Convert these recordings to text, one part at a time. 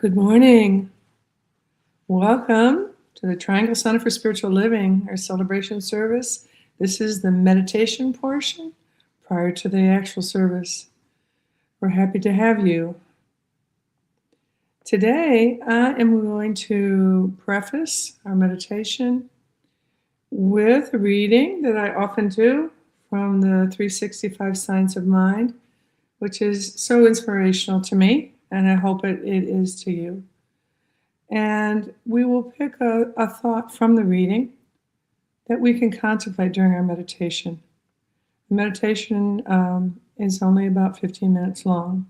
Good morning. Welcome to the Triangle Center for Spiritual Living, our celebration service. This is the meditation portion prior to the actual service. We're happy to have you. Today, I am going to preface our meditation with a reading that I often do from the 365 Science of Mind, which is so inspirational to me, and I hope it is to you. And we will pick a thought from the reading that we can contemplate during our meditation. The meditation is only about 15 minutes long.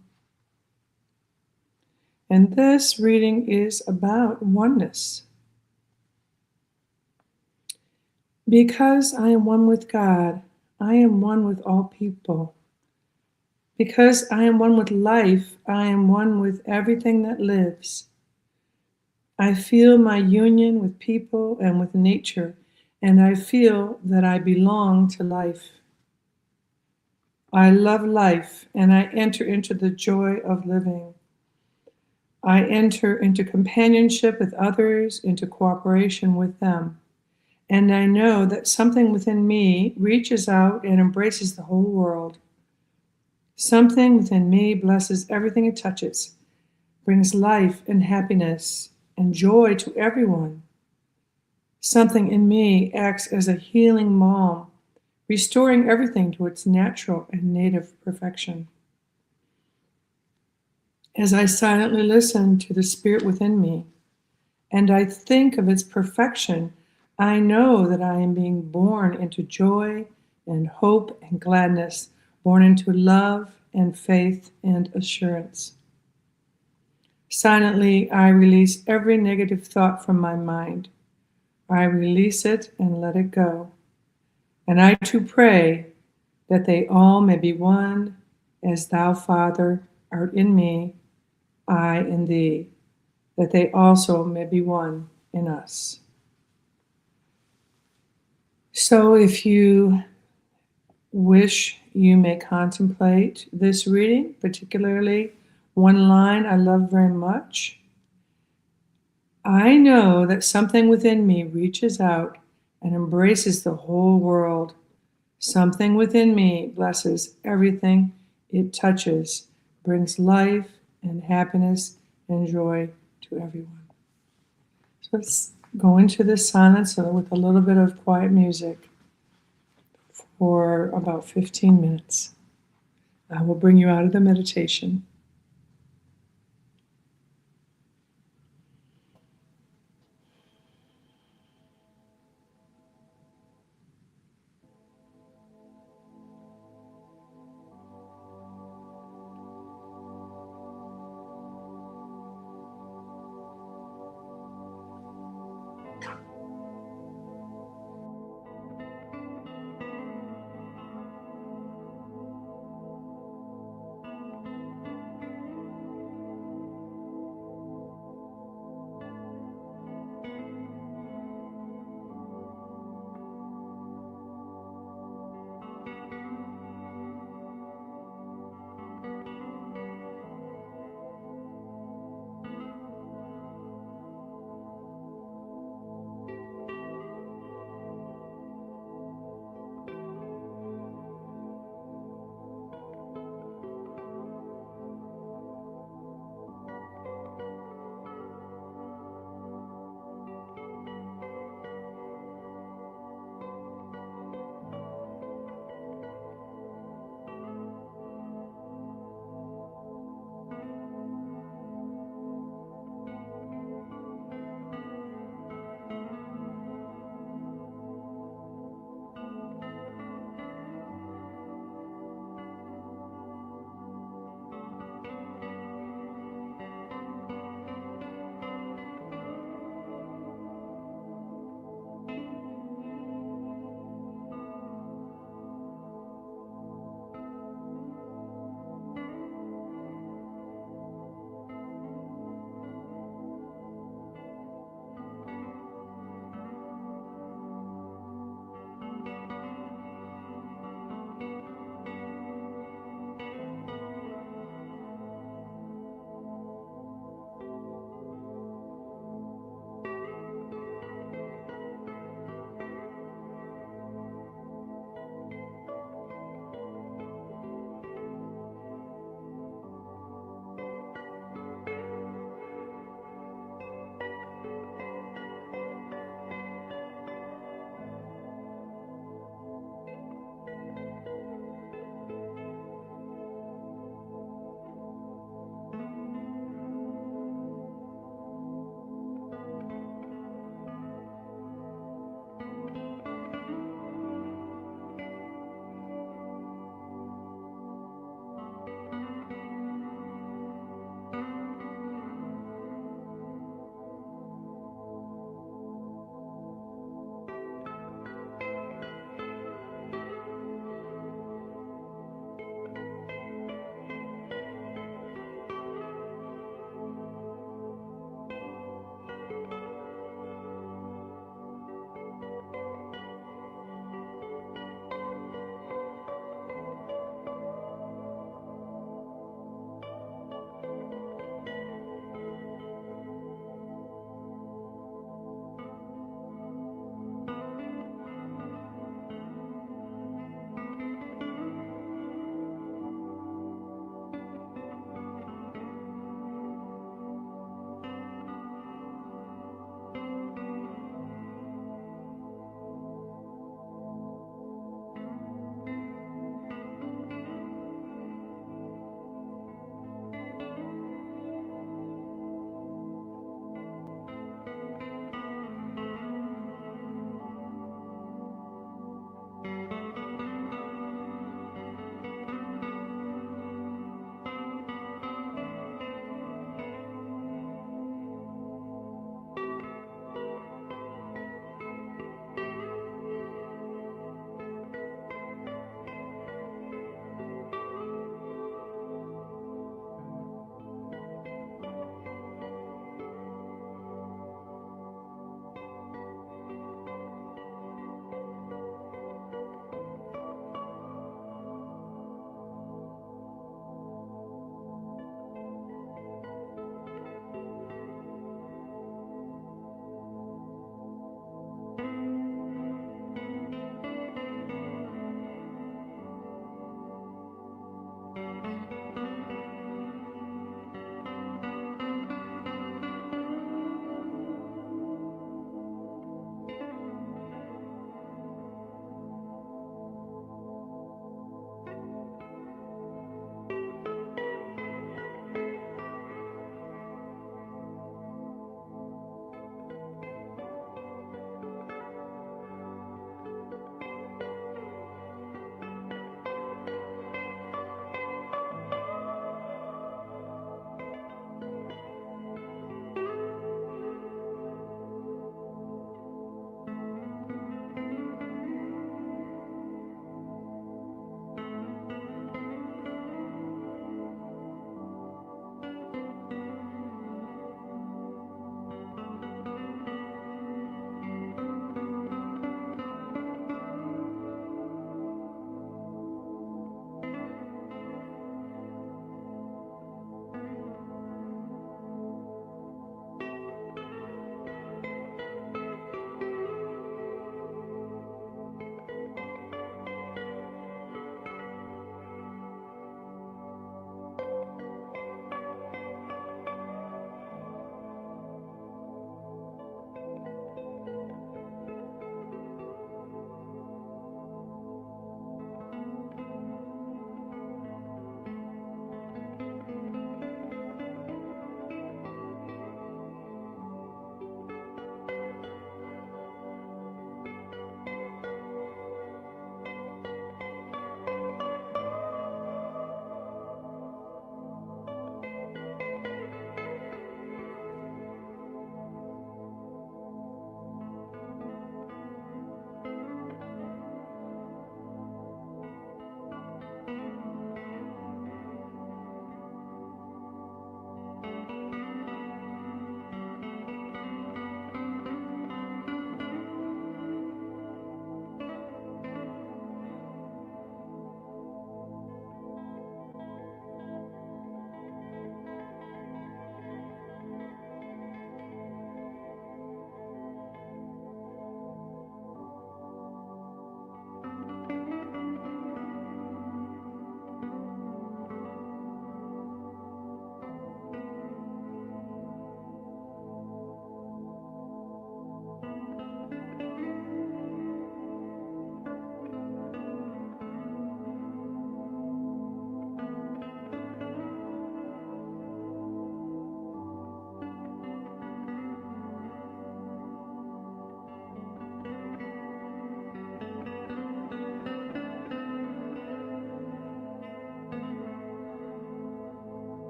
And this reading is about oneness. Because I am one with God, I am one with all people. Because I am one with life, I am one with everything that lives. I feel my union with people and with nature, and I feel that I belong to life. I love life, and I enter into the joy of living. I enter into companionship with others, into cooperation with them. And I know that something within me reaches out and embraces the whole world. Something within me blesses everything it touches, brings life and happiness and joy to everyone. Something in me acts as a healing balm, restoring everything to its natural and native perfection. As I silently listen to the spirit within me, and I think of its perfection, I know that I am being born into joy and hope and gladness, born into love and faith and assurance. Silently, I release every negative thought from my mind. I release it and let it go. And I too pray that they all may be one, as thou, Father, art in me, I in thee, that they also may be one in us. So if you wish, you may contemplate this reading, particularly one line I love very much. I know that something within me reaches out and embraces the whole world. Something within me blesses everything it touches, brings life and happiness and joy to everyone. So let's go into this silence with a little bit of quiet music for about 15 minutes. I will bring you out of the meditation.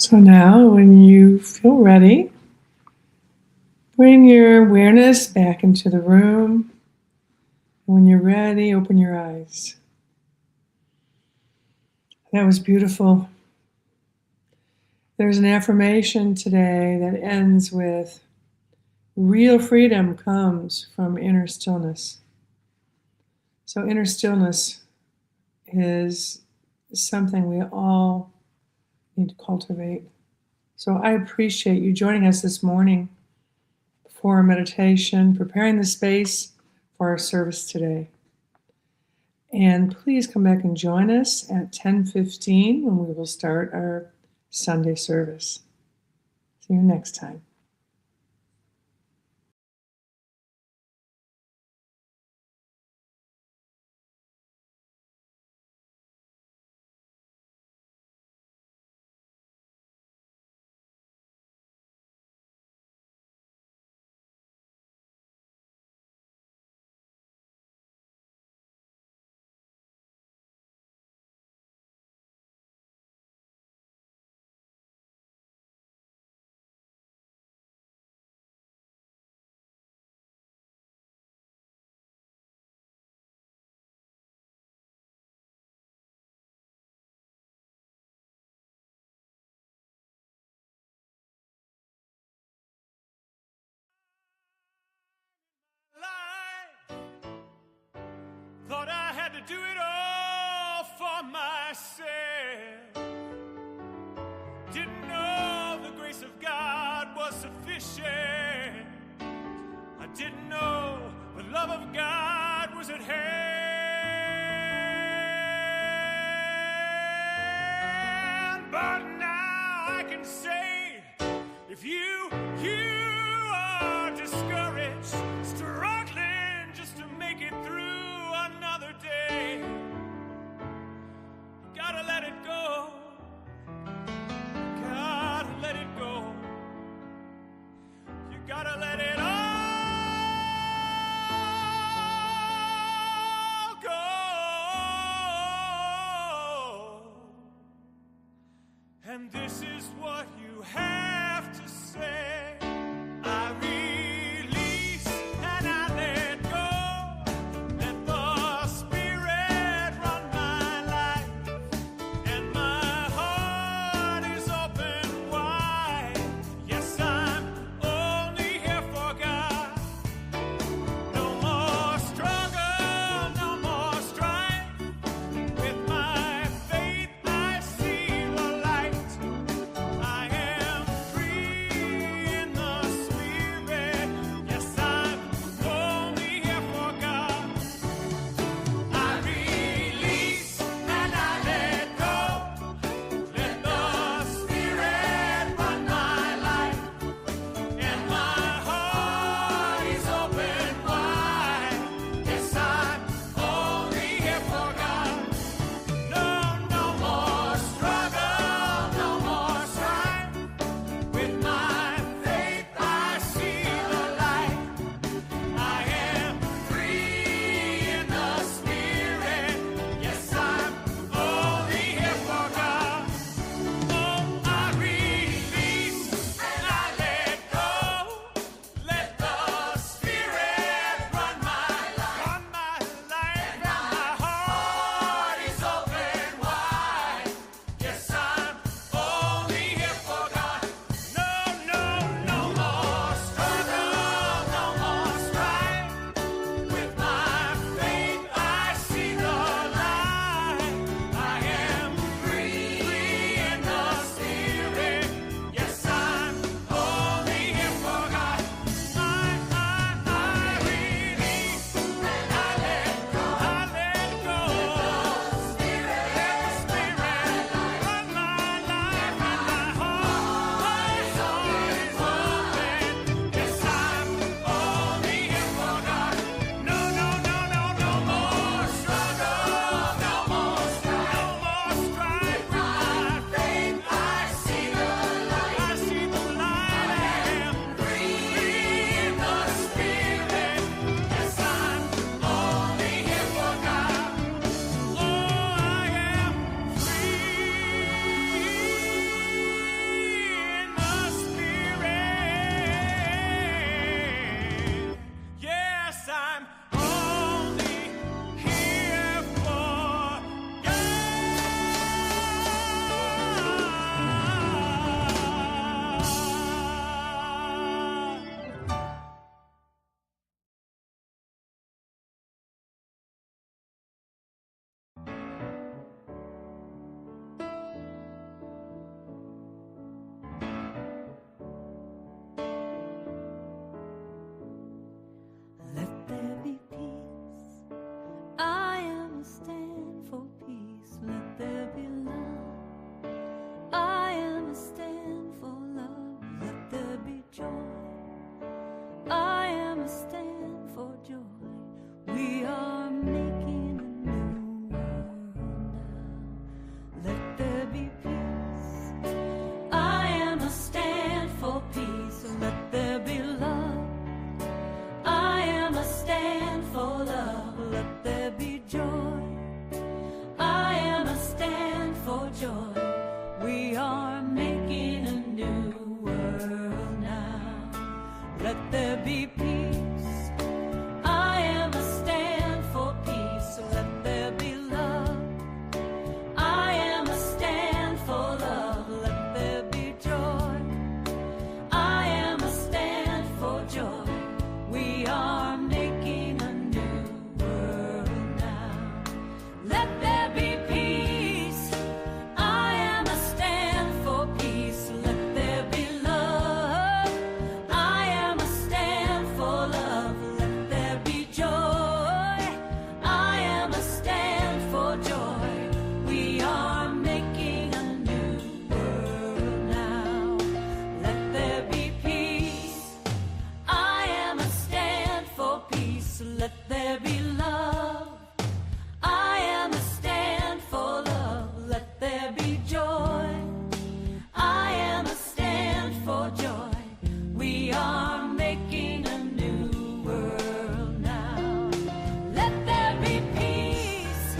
So now, when you feel ready, bring your awareness back into the room. When you're ready, open your eyes. That was beautiful. There's an affirmation today that ends with, real freedom comes from inner stillness. So inner stillness is something we all need to cultivate. So I appreciate you joining us this morning for our meditation, preparing the space for our service today. And please come back and join us at 10:15 when we will start our Sunday service. See you next time. myself. Didn't know the grace of God was sufficient. I didn't know the love of God was at hand. But now I can say, if you are discouraged, struggling just to make it through another day, you gotta let it go. Gotta let it go. You gotta let it all go. And this is what you have to say. I release and I let go. Let the Spirit run my life, and my heart is open wide. Yes, I'm only here for God. No more struggle, no more strife. With my faith I see the light. I am free in the Spirit. Yes, I'm only here for God. I release and I let go. Let the Spirit run my life, and my heart is open wide. Yes, I'm only here for God. No more struggle, no more strife. With my faith I see the light. I am free in the Spirit. Yes, I'm only here for God. Oh, I release and I let go. Let the Spirit run my life, and my heart is open wide. Yes, I'm only here for God. No more struggle, no more strife. With my faith I see the light. I am free in the Spirit. Yes, I'm only here for God. I release and I let go. Let the Spirit run my life, and my heart is open. Yes, I'm only here for God. No more struggle, no more strife. With my faith I see the light. I am free in the Spirit. Yes, I'm only here for God. Oh, I am free in the Spirit. Yes, I'm only here for God. Let there be let there be love. I am a stand for love, let there be joy. I am a stand for joy. We are making a new world now. Let there be peace.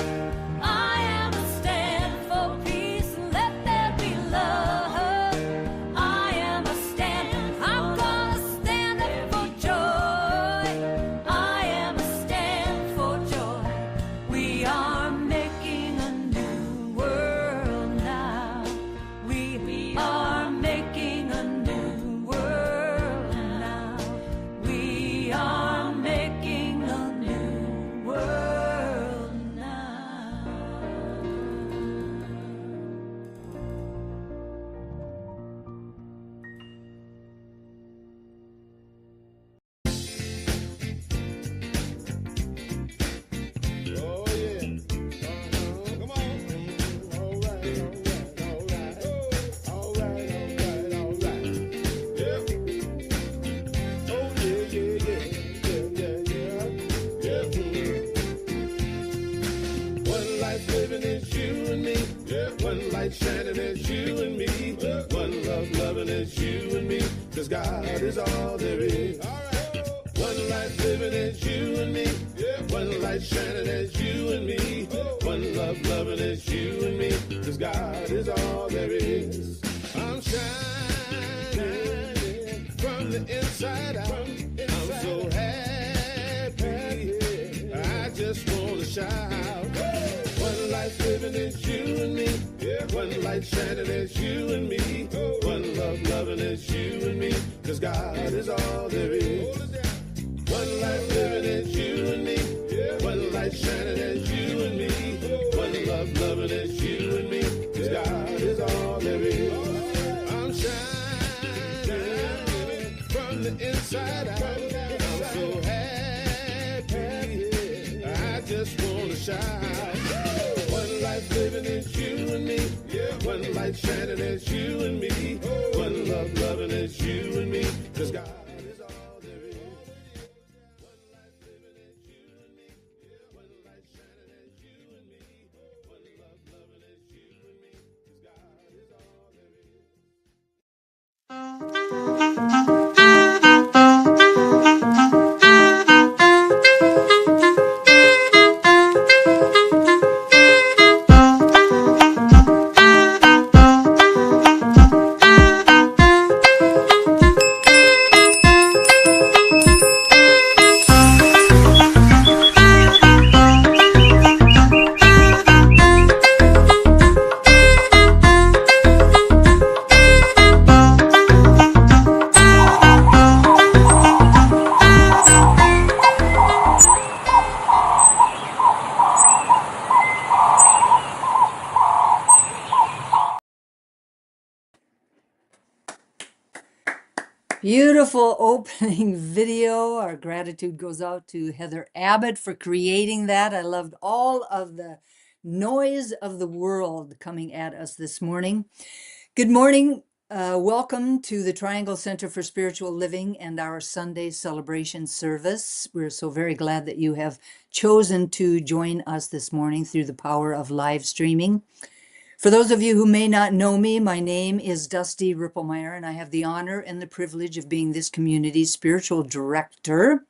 I am a stand for peace. Let there be love. I am a stand. I'm gonna stand up for joy. I am a stand for joy. We are making a new world now. We are making a new world now. We are making a new world now. Oh yeah. Come on. All right. Yeah. Oh yeah. One life living is you and me. Yeah. One light shining is you and me. One love loving is you and me. 'Cause God is all there is. All right. One life living is you and me. Yeah. One light shining is you and me. One love loving is you and me. 'Cause God is all there is. I'm shining from the inside out. I'm so happy. I just want to shout. One life living is you and me. One light shining is you and me. One love loving is you and me. 'Cause God is all there is. One life living is you and me. One light shining is you and me. One love loving is you and me. 'Cause God is all there is. I'm shining from the inside out. I'm so happy. I just want to shout. One life living is you and me. One light shining is you and me. One love loving is you and me. 'Cause God is all there is. One life living is you and me. One light shining is you and me. One love loving is you and me. 'Cause God is all there is. Beautiful opening video. Our gratitude goes out to Heather Abbott for creating that. I loved all of the noise of the world coming at us this morning. Good morning. Welcome to the Triangle Center for Spiritual Living and our Sunday celebration service. We're so very glad that you have chosen to join us this morning through the power of live streaming. For those of you who may not know me, my name is Dusty Rippelmeyer, and I have the honor and the privilege of being this community's spiritual director.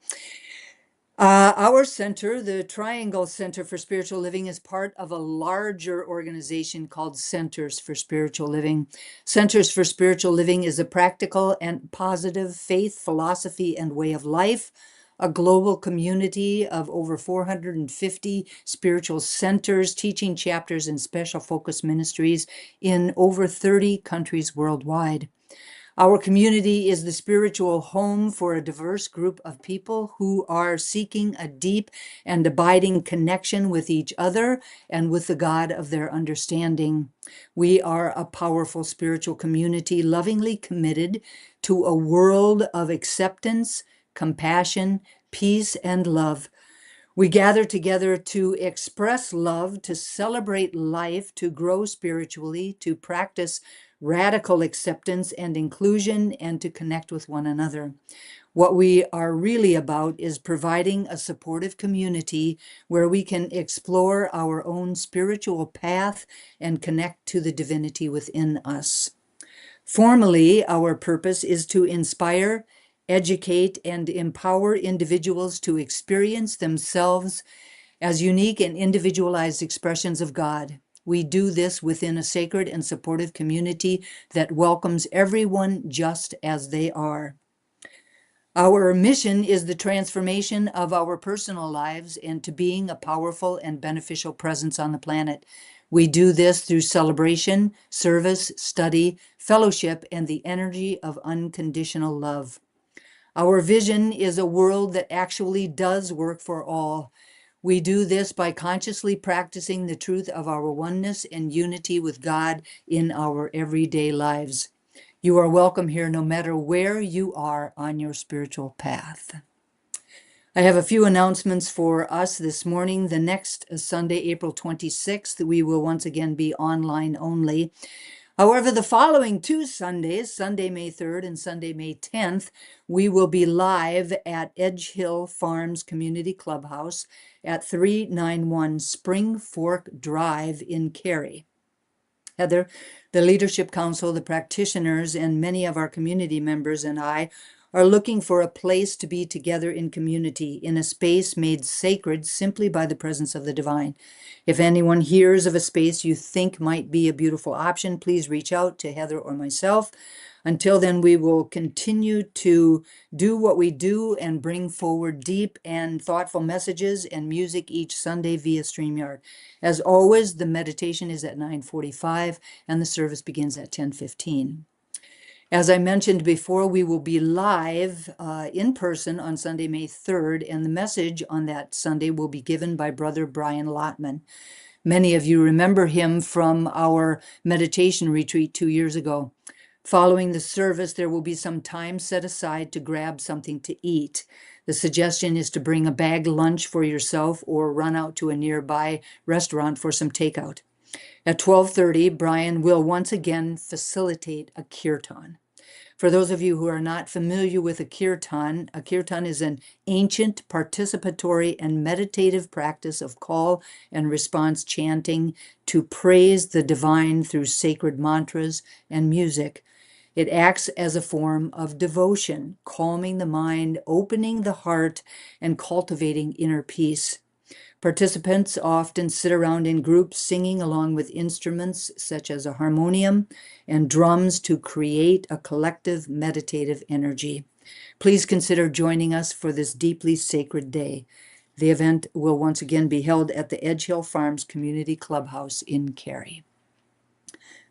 Our center, the Triangle Center for Spiritual Living, is part of a larger organization called Centers for Spiritual Living. Centers for Spiritual Living is a practical and positive faith, philosophy, and way of life, a global community of over 450 spiritual centers, teaching chapters, and special focus ministries in over 30 countries worldwide. Our community is the spiritual home for a diverse group of people who are seeking a deep and abiding connection with each other and with the God of their understanding. We are a powerful spiritual community, lovingly committed to a world of acceptance, compassion, peace, and love. We gather together to express love, to celebrate life, to grow spiritually, to practice radical acceptance and inclusion, and to connect with one another. What we are really about is providing a supportive community where we can explore our own spiritual path and connect to the divinity within us. Formally, our purpose is to inspire, educate, and empower individuals to experience themselves as unique and individualized expressions of God. We do this within a sacred and supportive community that welcomes everyone just as they are. Our mission is the transformation of our personal lives into being a powerful and beneficial presence on the planet. We do this through celebration, service, study, fellowship, and the energy of unconditional love. Our vision is a world that actually does work for all. We do this by consciously practicing the truth of our oneness and unity with God in our everyday lives. You are welcome here no matter where you are on your spiritual path. I have a few announcements for us this morning. The next Sunday, April 26th, we will once again be online only. However, the following two Sundays, Sunday, May 3rd and Sunday, May 10th, we will be live at Edge Hill Farms Community Clubhouse at 391 Spring Fork Drive in Cary. Heather, the Leadership Council, the practitioners, and many of our community members and I are looking for a place to be together in community, in a space made sacred simply by the presence of the divine. If anyone hears of a space you think might be a beautiful option, please reach out to Heather or myself. Until then, we will continue to do what we do and bring forward deep and thoughtful messages and music each Sunday via StreamYard. As always, the meditation is at 9:45 and the service begins at 10:15. As I mentioned before, we will be live in person on Sunday, May 3rd, and the message on that Sunday will be given by Brother Brian Lotman. Many of you remember him from our meditation retreat 2 years ago. Following the service, there will be some time set aside to grab something to eat. The suggestion is to bring a bagged lunch for yourself or run out to a nearby restaurant for some takeout. At 12:30, Brian will once again facilitate a kirtan. For those of you who are not familiar with a kirtan is an ancient participatory and meditative practice of call and response chanting to praise the divine through sacred mantras and music. It acts as a form of devotion, calming the mind, opening the heart, and cultivating inner peace. Participants often sit around in groups singing along with instruments such as a harmonium and drums to create a collective meditative energy. Please consider joining us for this deeply sacred day. The event will once again be held at the Edge Hill Farms Community Clubhouse in Cary.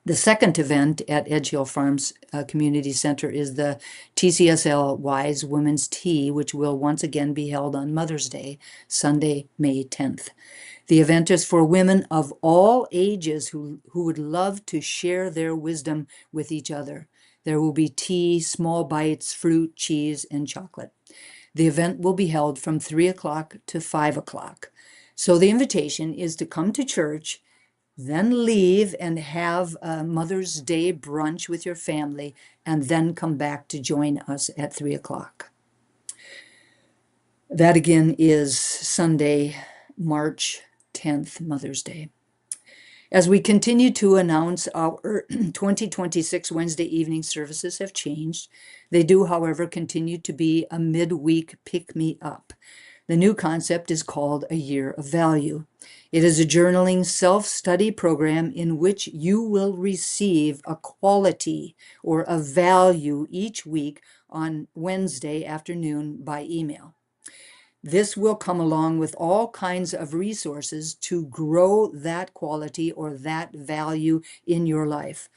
The second event at Edge Hill Farms Community Center is the TCSL Wise Women's Tea, which will once again be held on Mother's Day, Sunday, May 10th. The event is for women of all ages who would love to share their wisdom with each other. There will be tea, small bites, fruit, cheese, and chocolate. The event will be held from 3 o'clock to 5 o'clock. So the invitation is to come to church, then leave and have a Mother's Day brunch with your family, and then come back to join us at 3 o'clock. That again is Sunday, March 10th, Mother's Day. As we continue to announce, our 2026 Wednesday evening services have changed. They do, however, continue to be a midweek pick-me-up. The new concept is called A Year of Value. It is a journaling self-study program in which you will receive a quality or a value each week on Wednesday afternoon by email. This will come along with all kinds of resources to grow that quality or that value in your life.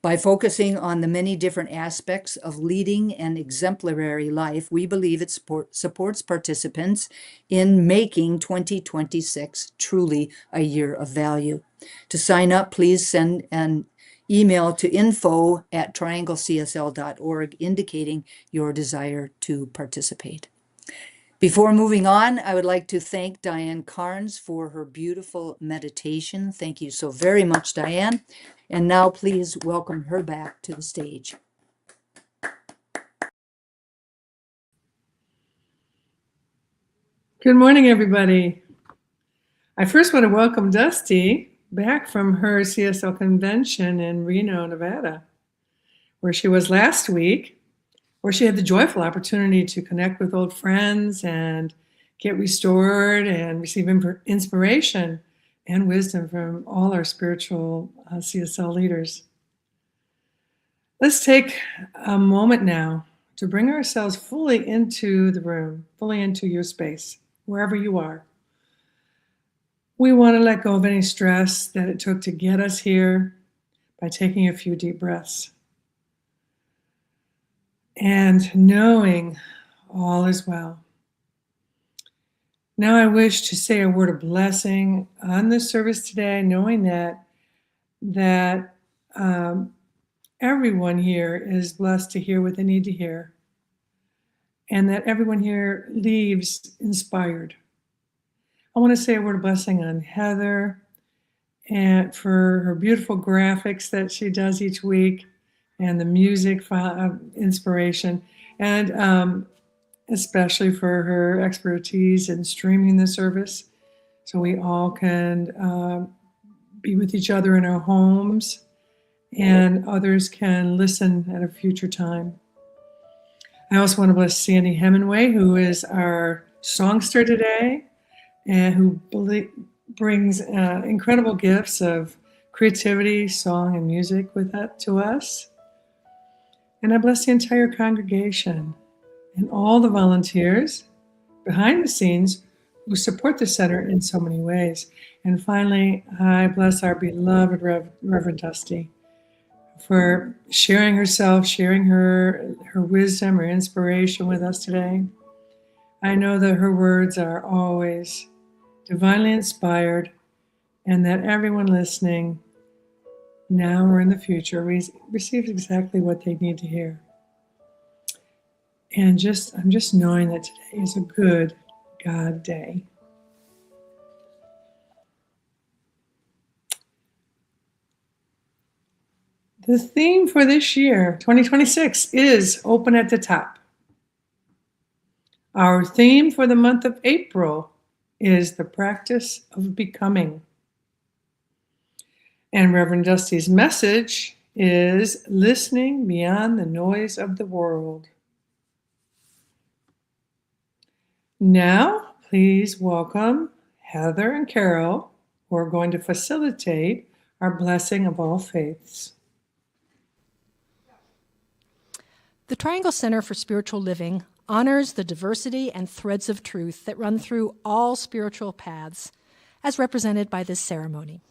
By focusing on the many different aspects of leading an exemplary life, we believe it supports participants in making 2026 truly a year of value. To sign up, please send an email to info@trianglecsl.org indicating your desire to participate. Before moving on, I would like to thank Diane Carnes for her beautiful meditation. Thank you so very much, Diane. And now please welcome her back to the stage. Good morning, everybody. I first want to welcome Dusty back from her CSL convention in Reno, Nevada, where she was last week, where she had the joyful opportunity to connect with old friends and get restored and receive inspiration and wisdom from all our spiritual CSL leaders. Let's take a moment now to bring ourselves fully into the room, fully into your space, wherever you are. We want to let go of any stress that it took to get us here by taking a few deep breaths and knowing all is well. Now I wish to say a word of blessing on this service today, knowing that everyone here is blessed to hear what they need to hear, and that everyone here leaves inspired. I want to say a word of blessing on Heather and for her beautiful graphics that she does each week and the music inspiration, and especially for her expertise in streaming the service so we all can be with each other in our homes and others can listen at a future time. I also want to bless Sandy Hemingway, who is our songster today, and who brings incredible gifts of creativity, song, and music with that to us. And I bless the entire congregation and all the volunteers behind the scenes who support the center in so many ways. And finally, I bless our beloved Reverend Dusty for sharing herself, sharing her wisdom, her inspiration with us today. I know that her words are always divinely inspired, and that everyone listening now or in the future receives exactly what they need to hear. And I'm just knowing that today is a good God day. The theme for this year, 2026, is Open at the Top. Our theme for the month of April is the practice of becoming. And Reverend Dusty's message is listening beyond the noise of the world. Now, please welcome Heather and Carol, who are going to facilitate our blessing of all faiths. The Triangle Center for Spiritual Living honors the diversity and threads of truth that run through all spiritual paths, as represented by this ceremony.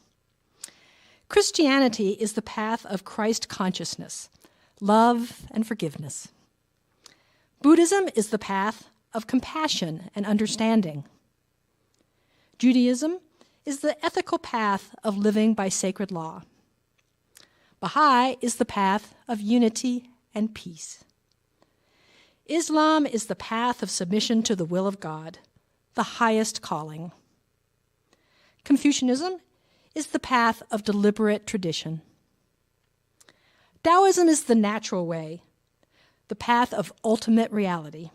Christianity is the path of Christ consciousness, love, and forgiveness. Buddhism is the path of compassion and understanding. Judaism is the ethical path of living by sacred law. Baha'i is the path of unity and peace. Islam is the path of submission to the will of God, the highest calling. Confucianism is the path of deliberate tradition. Taoism is the natural way, the path of ultimate reality.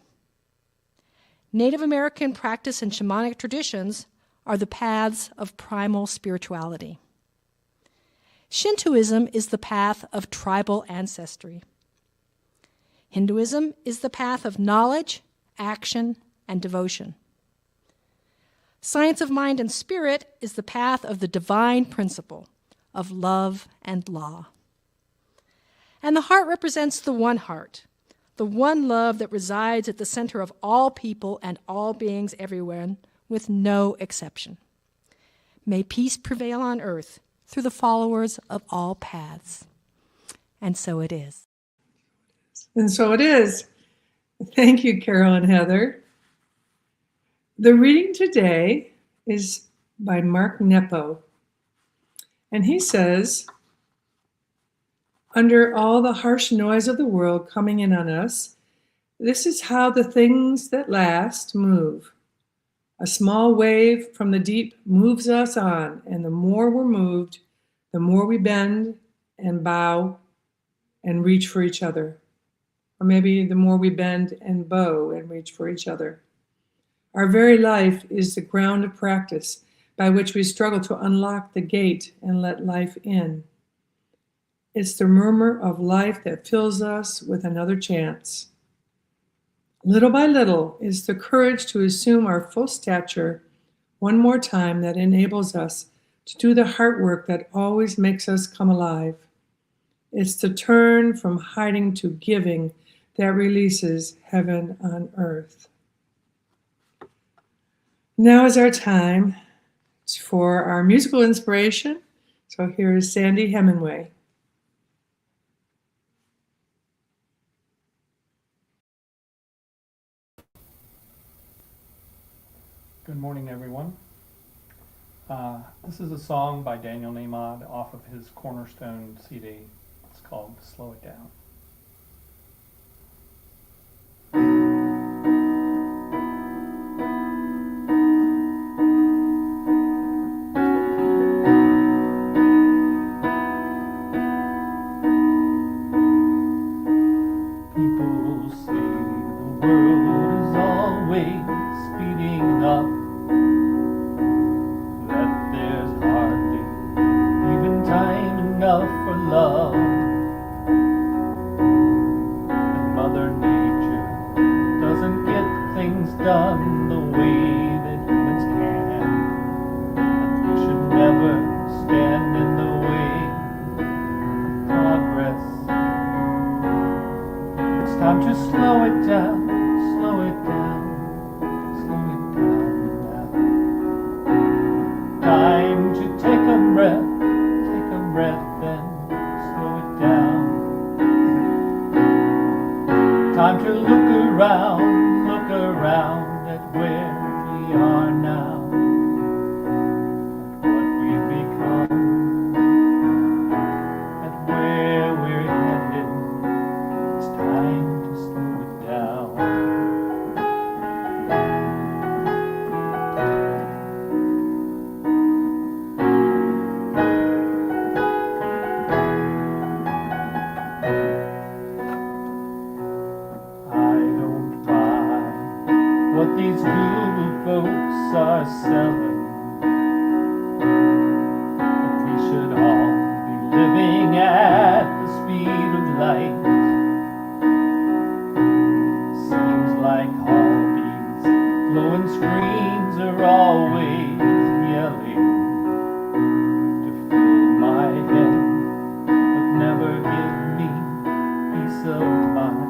Native American practice and shamanic traditions are the paths of primal spirituality. Shintoism is the path of tribal ancestry. Hinduism is the path of knowledge, action, and devotion. Science of mind and spirit is the path of the divine principle of love and law. And the heart represents the one heart, the one love that resides at the center of all people and all beings everywhere, with no exception. May peace prevail on earth through the followers of all paths. And so it is. And so it is. Thank you, Carol and Heather. The reading today is by Mark Nepo. And he says, under all the harsh noise of the world coming in on us, this is how the things that last move. A small wave from the deep moves us on, and the more we're moved, the more we bend and bow and reach for each other. Or maybe the more we bend and bow and reach for each other. Our very life is the ground of practice by which we struggle to unlock the gate and let life in. It's the murmur of life that fills us with another chance. Little by little, it's the courage to assume our full stature one more time that enables us to do the heart work that always makes us come alive. It's the turn from hiding to giving that releases heaven on earth. Now is our time for our musical inspiration. So here is Sandy Hemingway. Good morning, everyone. This is a song by Daniel Nemad off of his Cornerstone CD. It's called Slow It Down. People say the world is always speeding up, that there's hardly even time enough for love, and Mother Nature doesn't get things done the way that humans can, and we should never stand in the way of progress. It's time to slow it down, slow it down, slow it down now. Time to take a breath, then slow it down. Time to look around at where we are now, at what we've become, at where we're headed. It's time to slow it down. I don't buy what these Google folks are selling, that we should all be living at the speed of light. Seems like all these glowing screens are always yelling to fill my head, but never give me peace of mind.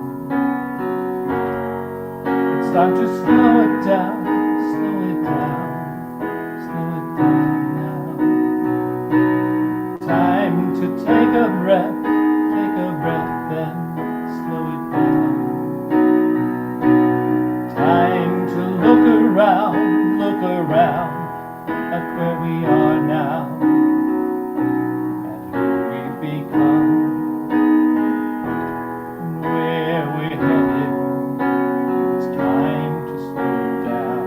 It's time to slow it down, slow it down, slow it down now. Time to take a breath, then slow it down. Time to look around at where we are now, at who we've become, and where we're headed. It's time to slow it down.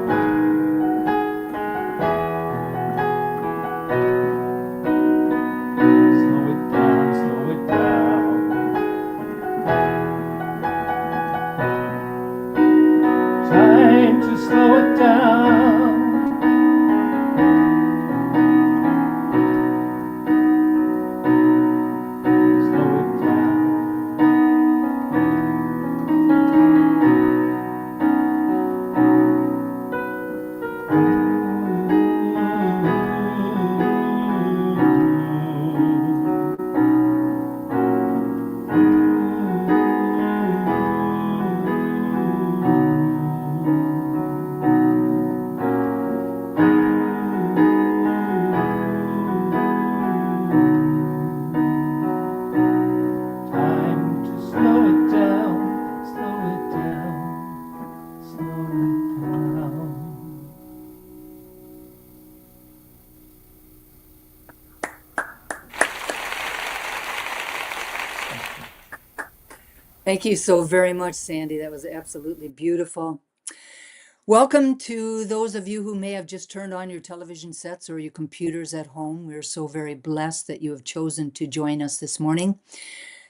Slow it down, slow it down. Time to slow it down. Slow it down. Time to slow it down, slow it down, slow it down. Thank you so very much, Sandy. That was absolutely beautiful. Welcome to those of you who may have just turned on your television sets or your computers at home. We're so very blessed that you have chosen to join us this morning.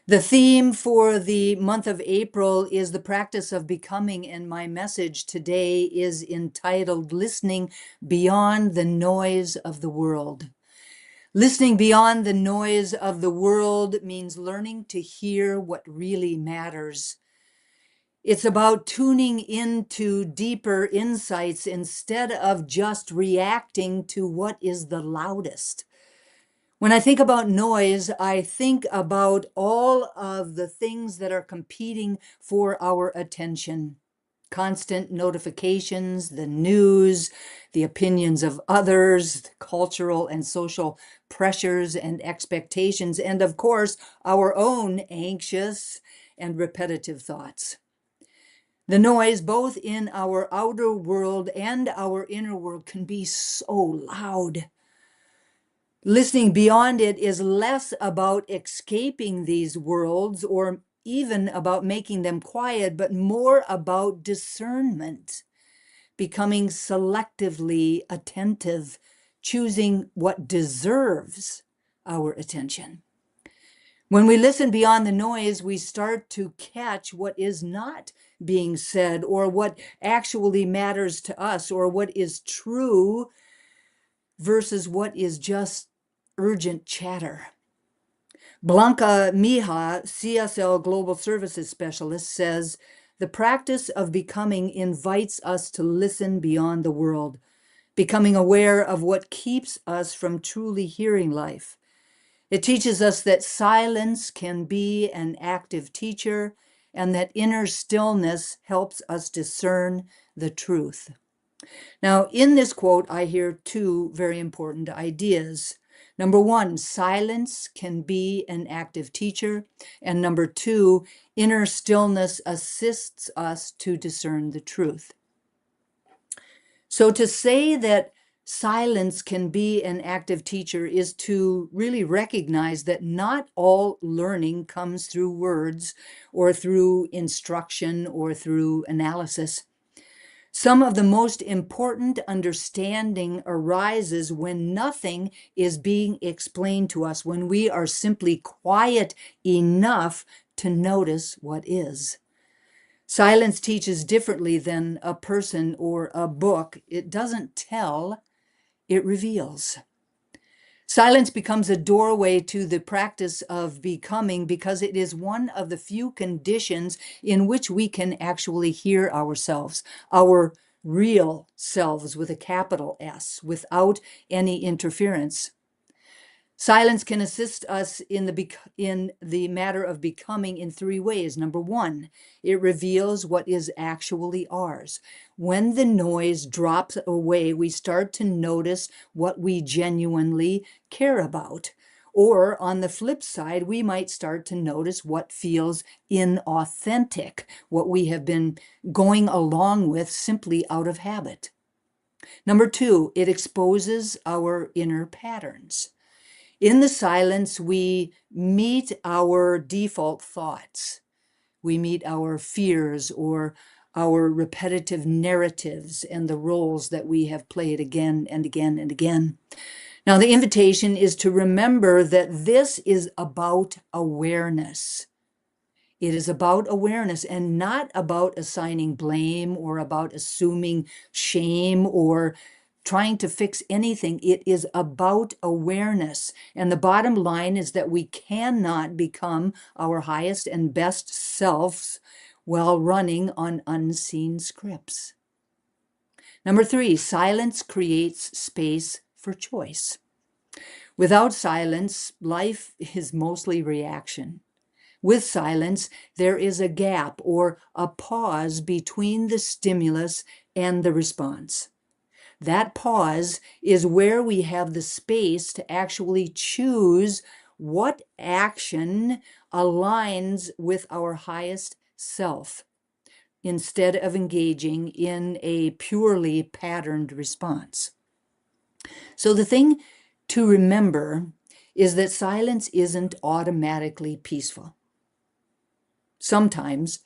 The theme for the month of April is the practice of becoming, and my message today is entitled Listening Beyond the Noise of the World. Listening beyond the noise of the world means learning to hear what really matters. It's about tuning into deeper insights instead of just reacting to what is the loudest. When I think about noise, I think about all of the things that are competing for our attention. Constant notifications, the news, the opinions of others, cultural and social pressures and expectations, and of course, our own anxious and repetitive thoughts. The noise, both in our outer world and our inner world, can be so loud. Listening beyond it is less about escaping these worlds or even about making them quiet, but more about discernment, becoming selectively attentive, choosing what deserves our attention. When we listen beyond the noise, we start to catch what is not being said, or what actually matters to us, or what is true versus what is just urgent chatter. Blanca Mija, CSL Global Services Specialist, says, the practice of becoming invites us to listen beyond the world, becoming aware of what keeps us from truly hearing life. It teaches us that silence can be an active teacher and that inner stillness helps us discern the truth. Now, in this quote, I hear two very important ideas. Number one, silence can be an active teacher. And number two, inner stillness assists us to discern the truth. So to say that silence can be an active teacher is to really recognize that not all learning comes through words or through instruction or through analysis. Some of the most important understanding arises when nothing is being explained to us, when we are simply quiet enough to notice what is. Silence teaches differently than a person or a book. It doesn't tell, it reveals. Silence becomes a doorway to the practice of becoming because it is one of the few conditions in which we can actually hear ourselves, our real selves with a capital S, without any interference. Silence can assist us in the matter of becoming in three ways. Number one, it reveals what is actually ours. When the noise drops away, we start to notice what we genuinely care about. Or on the flip side, we might start to notice what feels inauthentic, what we have been going along with simply out of habit. Number two, it exposes our inner patterns. In the silence, we meet our default thoughts. We meet our fears or our repetitive narratives and the roles that we have played again and again and again. Now, the invitation is to remember that this is about awareness. It is about awareness and not about assigning blame or about assuming shame or trying to fix anything. It is about awareness. And the bottom line is that we cannot become our highest and best selves while running on unseen scripts. Number three, silence creates space for choice. Without silence, life is mostly reaction. With silence, there is a gap or a pause between the stimulus and the response. That pause is where we have the space to actually choose what action aligns with our highest self instead of engaging in a purely patterned response. So the thing to remember is that silence isn't automatically peaceful. Sometimes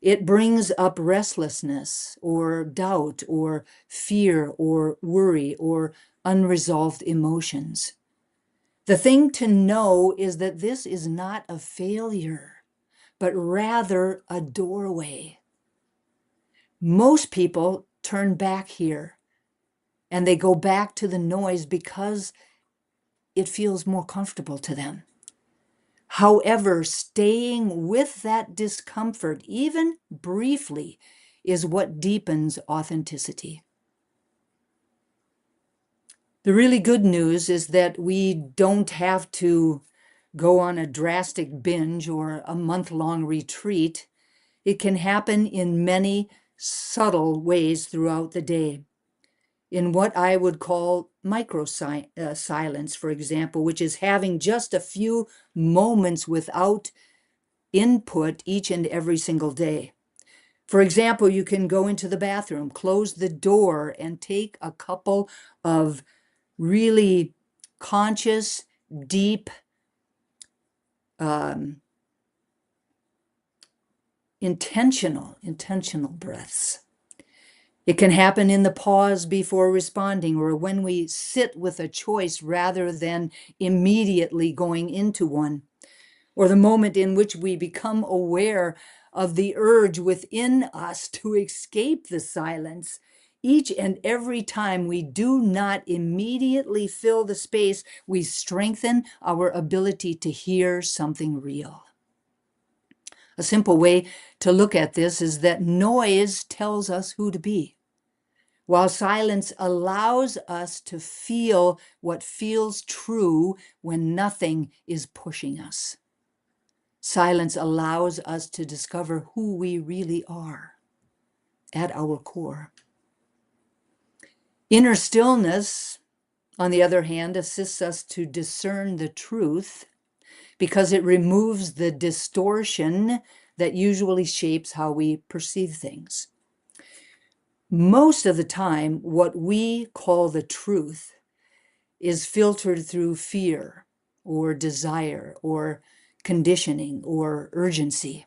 it brings up restlessness or doubt or fear or worry or unresolved emotions. The thing to know is that this is not a failure, but rather a doorway. Most people turn back here and they go back to the noise because it feels more comfortable to them. However, staying with that discomfort, even briefly, is what deepens authenticity. The really good news is that we don't have to go on a drastic binge or a month-long retreat. It can happen in many subtle ways throughout the day. In what I would call micro silence, for example, which is having just a few moments without input each and every single day. For example, you can go into the bathroom, close the door, and take a couple of really conscious, deep, intentional breaths. It can happen in the pause before responding, or when we sit with a choice rather than immediately going into one, or the moment in which we become aware of the urge within us to escape the silence. Each and every time we do not immediately fill the space, we strengthen our ability to hear something real. A simple way to look at this is that noise tells us who to be, while silence allows us to feel what feels true when nothing is pushing us. Silence allows us to discover who we really are at our core. Inner stillness, on the other hand, assists us to discern the truth because it removes the distortion that usually shapes how we perceive things. Most of the time, what we call the truth is filtered through fear or desire or conditioning or urgency.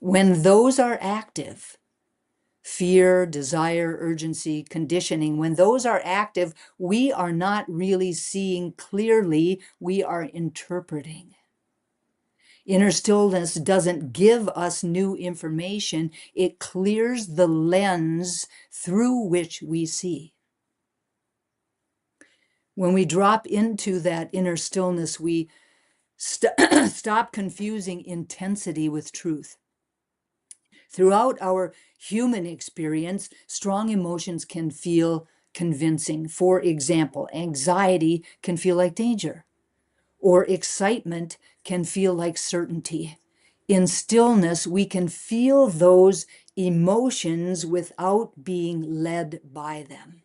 When those are active, fear, desire, urgency, conditioning, when those are active, we are not really seeing clearly, we are interpreting. Inner stillness doesn't give us new information, it clears the lens through which we see. When we drop into that inner stillness, we stop confusing intensity with truth. Throughout our human experience, strong emotions can feel convincing. For example, anxiety can feel like danger, or excitement can feel like certainty. In stillness, we can feel those emotions without being led by them.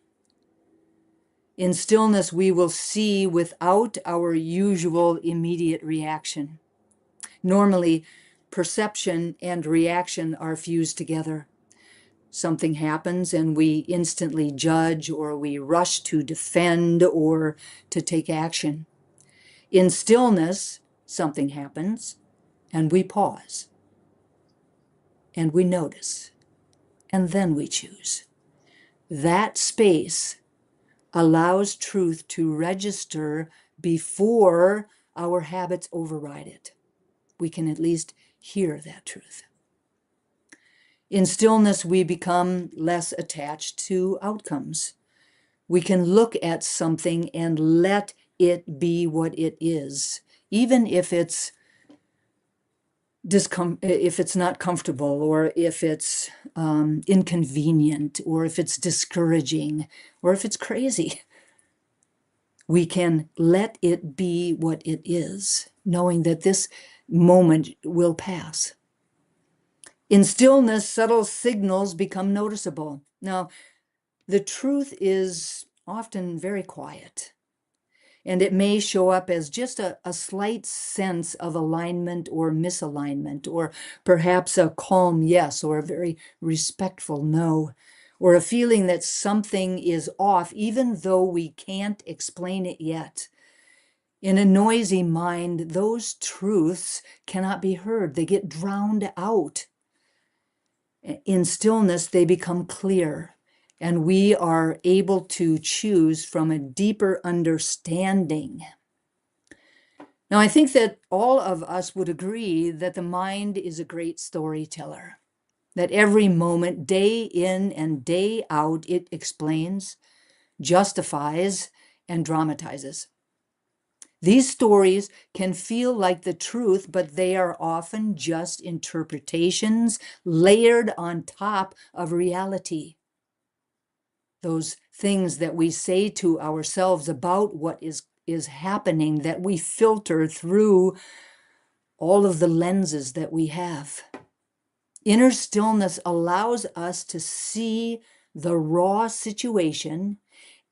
In stillness, we will see without our usual immediate reaction. Normally, perception and reaction are fused together. Something happens and we instantly judge, or we rush to defend or to take action. In stillness, something happens and we pause and we notice and then we choose. That space allows truth to register before our habits override it. We can at least hear that truth. In stillness, we become less attached to outcomes. We can look at something and let it be what it is, even if it's if it's not comfortable, or if it's inconvenient, or if it's discouraging, or if it's crazy. We can let it be what it is, knowing that this moment will pass. In stillness, subtle signals become noticeable. Now, the truth is often very quiet, and it may show up as just a slight sense of alignment or misalignment, or perhaps a calm yes or a very respectful no, or a feeling that something is off, even though we can't explain it yet. In a noisy mind, those truths cannot be heard. They get drowned out. In stillness, they become clear, and we are able to choose from a deeper understanding. Now, I think that all of us would agree that the mind is a great storyteller, that every moment, day in and day out, it explains, justifies, and dramatizes. These stories can feel like the truth, but they are often just interpretations layered on top of reality. Those things that we say to ourselves about what is happening, that we filter through all of the lenses that we have. Inner stillness allows us to see the raw situation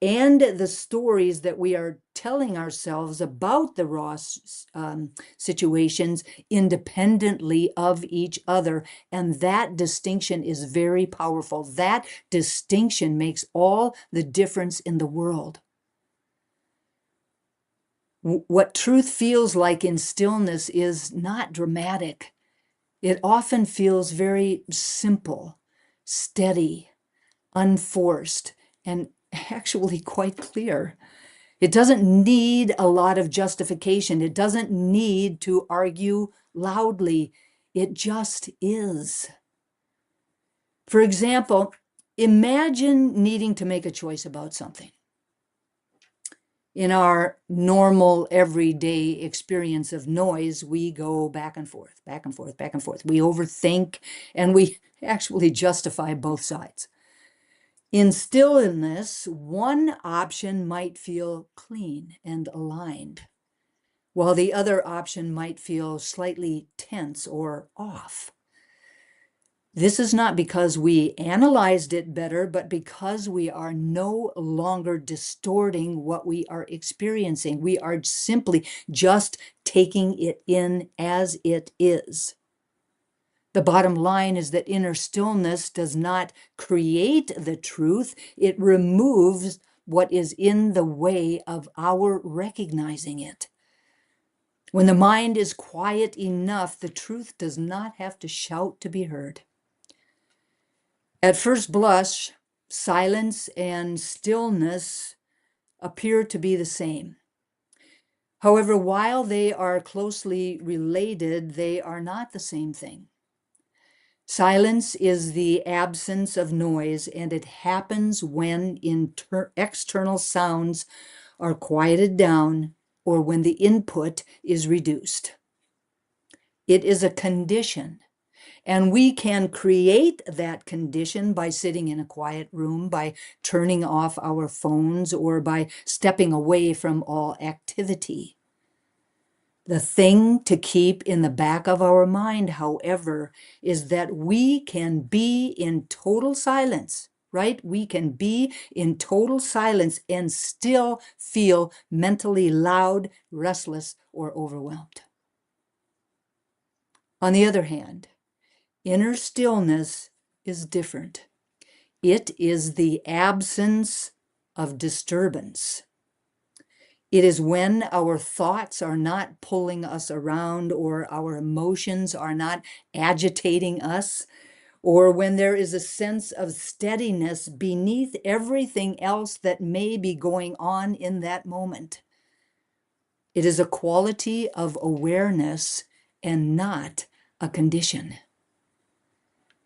and the stories that we are telling ourselves about the raw situations independently of each other. And that distinction is very powerful. That distinction makes all the difference in the world. What truth feels like in stillness is not dramatic. It often feels very simple, steady, unforced, and actually quite clear. It doesn't need a lot of justification. It doesn't need to argue loudly. It just is. For example, imagine needing to make a choice about something. In our normal everyday experience of noise, we go back and forth, back and forth, back and forth. We overthink and we actually justify both sides. In stillness, one option might feel clean and aligned, while the other option might feel slightly tense or off. This is not because we analyzed it better, but because we are no longer distorting what we are experiencing. We are simply just taking it in as it is. The bottom line is that inner stillness does not create the truth. It removes what is in the way of our recognizing it. When the mind is quiet enough, the truth does not have to shout to be heard. At first blush, silence and stillness appear to be the same. However, while they are closely related, they are not the same thing. Silence is the absence of noise, and it happens when external sounds are quieted down or when the input is reduced. It is a condition. And we can create that condition by sitting in a quiet room, by turning off our phones, or by stepping away from all activity. The thing to keep in the back of our mind, however, is that we can be in total silence, right? We can be in total silence and still feel mentally loud, restless, or overwhelmed. On the other hand, inner stillness is different. It is the absence of disturbance. It is when our thoughts are not pulling us around, or our emotions are not agitating us, or when there is a sense of steadiness beneath everything else that may be going on in that moment. It is a quality of awareness and not a condition.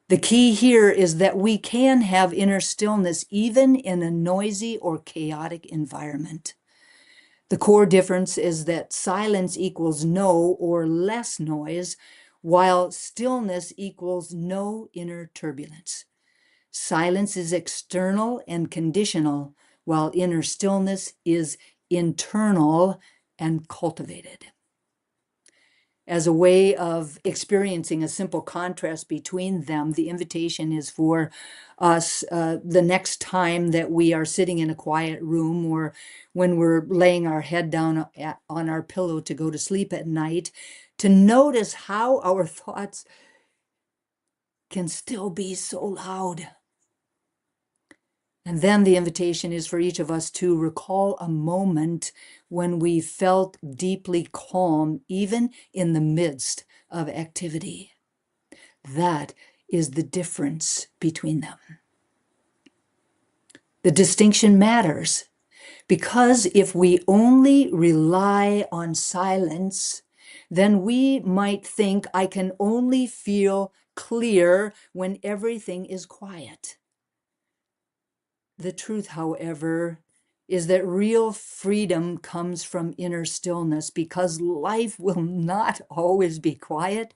The key here is that we can have inner stillness even in a noisy or chaotic environment. The core difference is that silence equals no or less noise, while stillness equals no inner turbulence. Silence is external and conditional, while inner stillness is internal and cultivated. As a way of experiencing a simple contrast between them, the invitation is for us the next time that we are sitting in a quiet room, or when we're laying our head down on our pillow to go to sleep at night, to notice how our thoughts can still be so loud. And then the invitation is for each of us to recall a moment when we felt deeply calm, even in the midst of activity. That is the difference between them. The distinction matters Because if we only rely on silence, then we might think I can only feel clear when everything is quiet. The truth, however, is that real freedom comes from inner stillness, because life will not always be quiet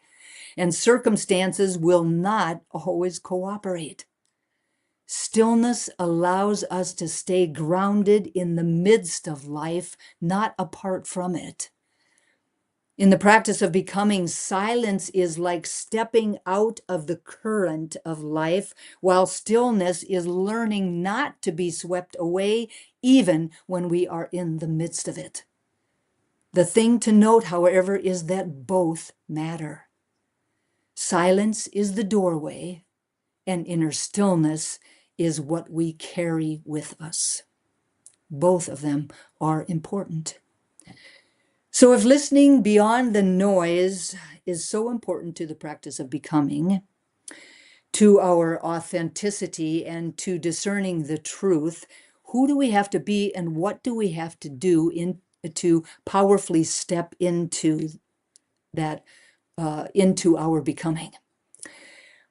and circumstances will not always cooperate. Stillness allows us to stay grounded in the midst of life, not apart from it. In the practice of becoming, silence is like stepping out of the current of life, while stillness is learning not to be swept away even when we are in the midst of it. The thing to note, however, is that both matter. Silence is the doorway, and inner stillness is what we carry with us. Both of them are important. So if listening beyond the noise is so important to the practice of becoming, to our authenticity, and to discerning the truth, who do we have to be and what do we have to do to powerfully step into that, into our becoming?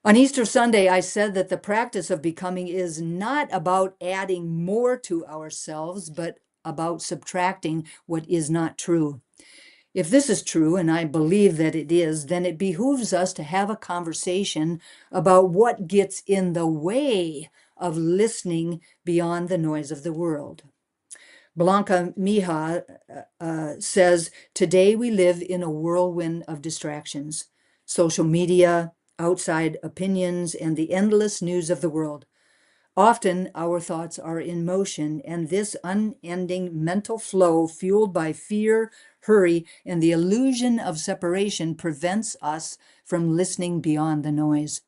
On Easter Sunday, I said that the practice of becoming is not about adding more to ourselves, but about subtracting what is not true. If this is true, and I believe that it is, then it behooves us to have a conversation about what gets in the way of listening beyond the noise of the world. Blanca Mija says, today we live in a whirlwind of distractions, social media, outside opinions, and the endless news of the world. Often our thoughts are in motion, and this unending mental flow, fueled by fear, hurry, and the illusion of separation, prevents us from listening beyond the noise.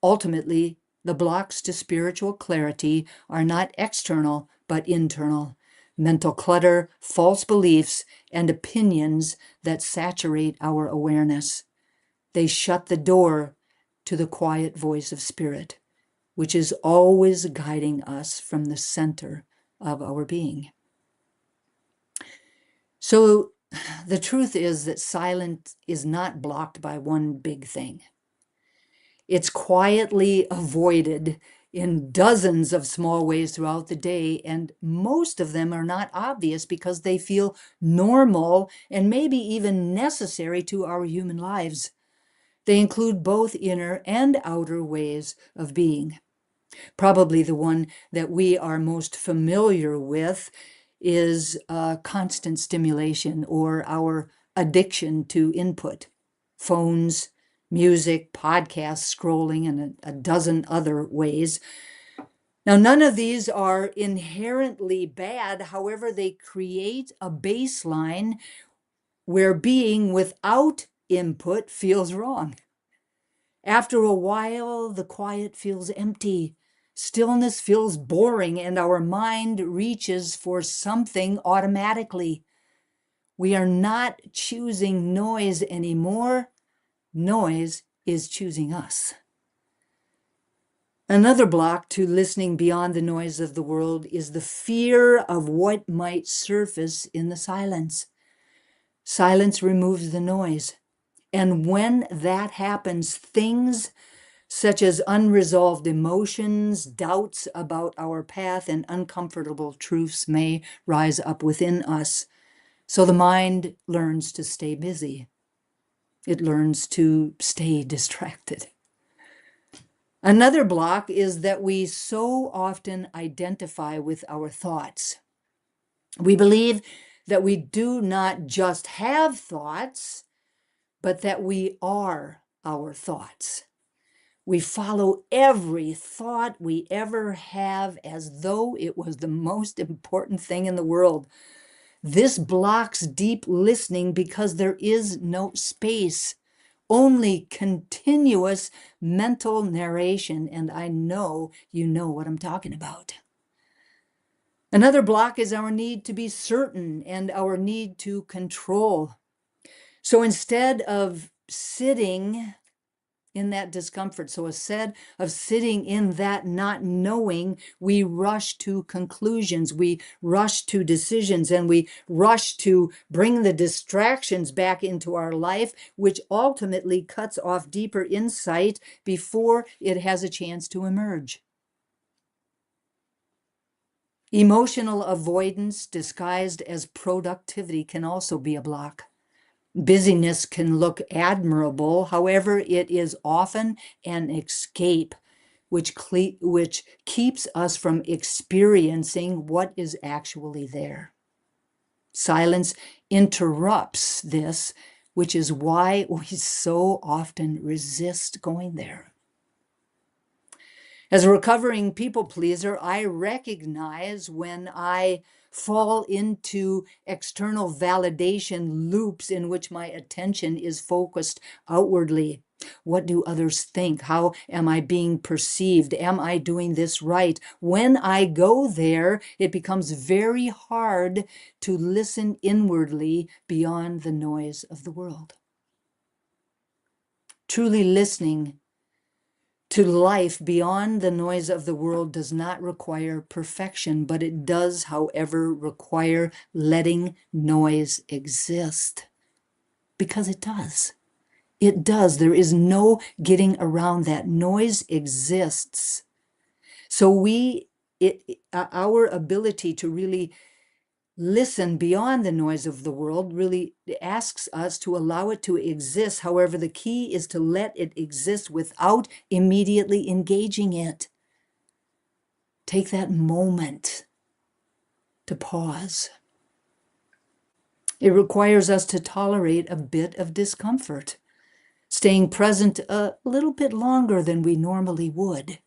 Ultimately, the blocks to spiritual clarity are not external, but internal. Mental clutter, false beliefs, and opinions that saturate our awareness. They shut the door to the quiet voice of spirit, which is always guiding us from the center of our being. So the truth is that silence is not blocked by one big thing. It's quietly avoided in dozens of small ways throughout the day, and most of them are not obvious because they feel normal and maybe even necessary to our human lives. They include both inner and outer ways of being. Probably the one that we are most familiar with is constant stimulation, or our addiction to input. Phones, music, podcasts, scrolling, and a dozen other ways. Now, none of these are inherently bad. However, they create a baseline where being without input feels wrong. After a while, the quiet feels empty. Stillness feels boring, and our mind reaches for something automatically. We are not choosing noise anymore. Noise is choosing us. Another block to listening beyond the noise of the world is the fear of what might surface in the silence. Silence removes the noise. And when that happens, things such as unresolved emotions, doubts about our path, and uncomfortable truths may rise up within us. So the mind learns to stay busy. It learns to stay distracted. Another block is that we so often identify with our thoughts. We believe that we do not just have thoughts, but that we are our thoughts. We follow every thought we ever have as though it was the most important thing in the world. This blocks deep listening because there is no space, only continuous mental narration, and I know you know what I'm talking about. Another block is our need to be certain and our need to control. So instead of sitting in that discomfort. So instead of sitting in that not knowing, we rush to conclusions, we rush to decisions, and we rush to bring the distractions back into our life, which ultimately cuts off deeper insight before it has a chance to emerge. Emotional avoidance disguised as productivity can also be a block. Busyness can look admirable, however, it is often an escape which keeps us from experiencing what is actually there. Silence interrupts this, which is why we so often resist going there. As a recovering people pleaser, I recognize when I fall into external validation loops in which my attention is focused outwardly. What do others think? How am I being perceived? Am I doing this right? When I go there, it becomes very hard to listen inwardly beyond the noise of the world. Truly listening to life beyond the noise of the world does not require perfection, but it does, however, require letting noise exist. Because it does. It does. There is no getting around that. Noise exists. So our ability to really listen beyond the noise of the world really asks us to allow it to exist. However, the key is to let it exist without immediately engaging it. Take that moment to pause. It requires us to tolerate a bit of discomfort, staying present a little bit longer than we normally would.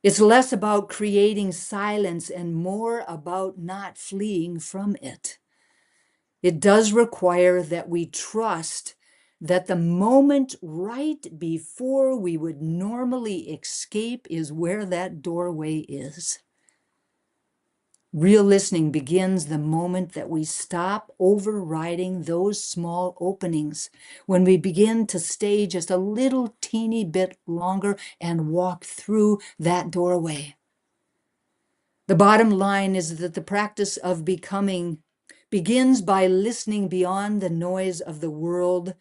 It's less about creating silence and more about not fleeing from it. It does require that we trust that the moment right before we would normally escape is where that doorway is. Real listening begins the moment that we stop overriding those small openings, when we begin to stay just a little teeny bit longer and walk through that doorway. The bottom line is that the practice of becoming begins by listening beyond the noise of the world,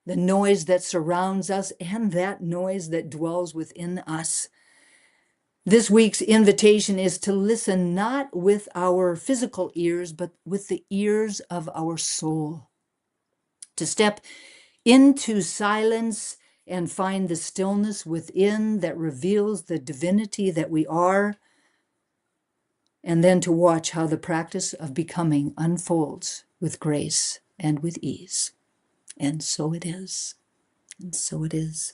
the noise that surrounds us, and that noise that dwells within us. This week's invitation is to listen not with our physical ears, but with the ears of our soul. To step into silence and find the stillness within that reveals the divinity that we are, and then to watch how the practice of becoming unfolds with grace and with ease. And so it is. And so it is.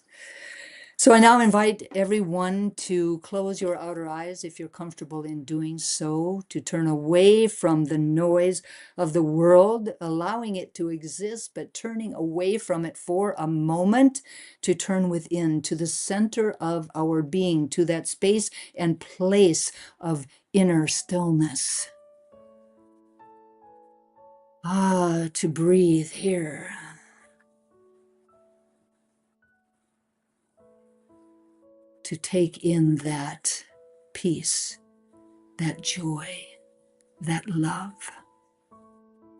So I now invite everyone to close your outer eyes if you're comfortable in doing so, to turn away from the noise of the world, allowing it to exist, but turning away from it for a moment, to turn within, to the center of our being, to that space and place of inner stillness. To breathe here. To take in that peace, that joy, that love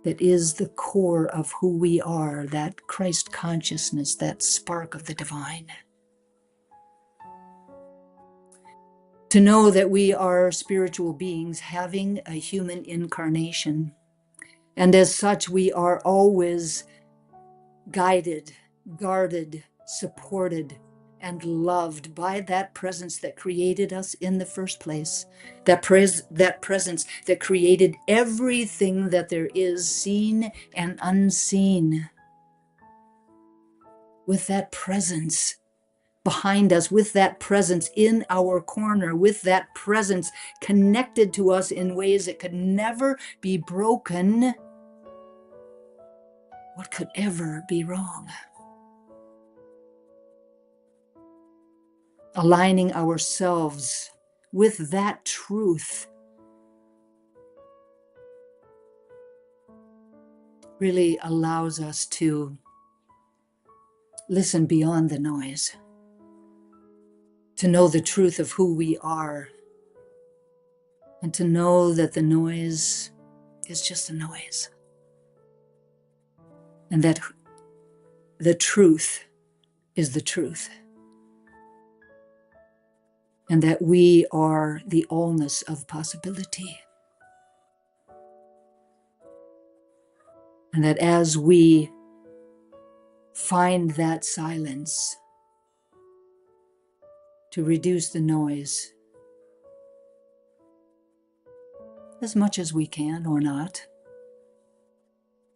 that is the core of who we are, that Christ consciousness, that spark of the divine. To know that we are spiritual beings having a human incarnation, and as such we are always guided, guarded, supported, and loved by that presence that created us in the first place, that presence that created everything that there is, seen and unseen. With that presence behind us, with that presence in our corner, with that presence connected to us in ways that could never be broken, what could ever be wrong? Aligning ourselves with that truth really allows us to listen beyond the noise, to know the truth of who we are, and to know that the noise is just a noise, and that the truth is the truth, and that we are the allness of possibility. And that as we find that silence to reduce the noise as much as we can or not,